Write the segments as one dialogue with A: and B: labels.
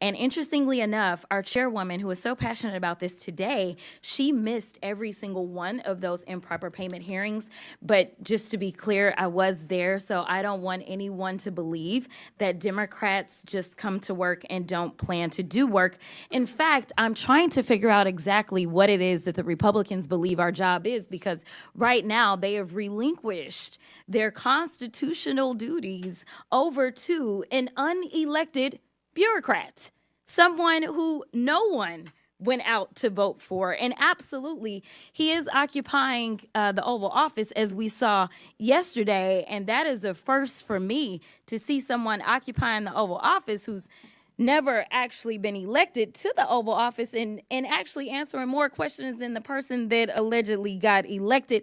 A: And interestingly enough, our chairwoman, who is so passionate about this today, she missed every single one of those improper payment hearings. But just to be clear, I was there, so I don't want anyone to believe that Democrats just come to work and don't plan to do work. In fact, I'm trying to figure out exactly what it is that the Republicans believe our job is, because right now they have relinquished their constitutional duties over to an unelected bureaucrat, someone who no one went out to vote for. And absolutely, he is occupying the Oval Office, as we saw yesterday. And that is a first for me, to see someone occupying the Oval Office who's never actually been elected to the Oval Office, and actually answering more questions than the person that allegedly got elected.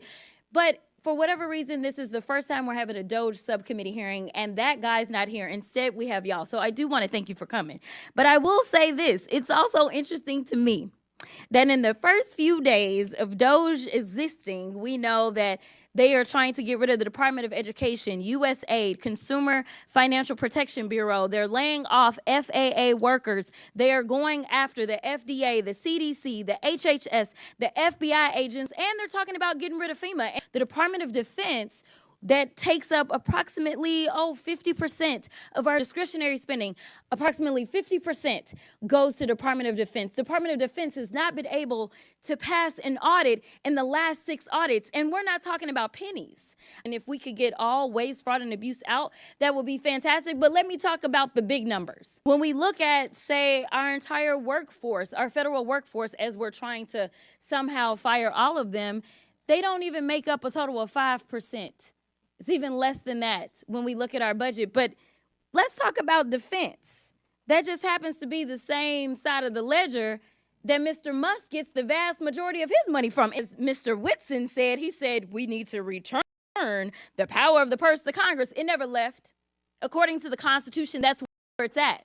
A: But for whatever reason, this is the first time we're having a Doge subcommittee hearing, and that guy's not here. Instead, we have y'all. So I do want to thank you for coming. But I will say this. It's also interesting to me that in the first few days of Doge existing, we know that they are trying to get rid of the Department of Education, USAID, Consumer Financial Protection Bureau. They're laying off FAA workers. They are going after the FDA, the CDC, the HHS, the FBI agents, and they're talking about getting rid of FEMA. The Department of Defense, that takes up approximately 50% of our discretionary spending. Approximately 50% goes to Department of Defense. Department of Defense has not been able to pass an audit in the last 6 audits, and we're not talking about pennies. And if we could get all waste, fraud, and abuse out, that would be fantastic. But let me talk about the big numbers. When we look at, say, our entire workforce, our federal workforce, as we're trying to somehow fire all of them, they don't even make up a total of 5%. It's even less than that when we look at our budget. But let's talk about defense. That just happens to be the same side of the ledger that Mr. Musk gets the vast majority of his money from. As Mr. Whitson said, he said, we need to return the power of the purse to Congress. It never left. According to the Constitution, that's where it's at.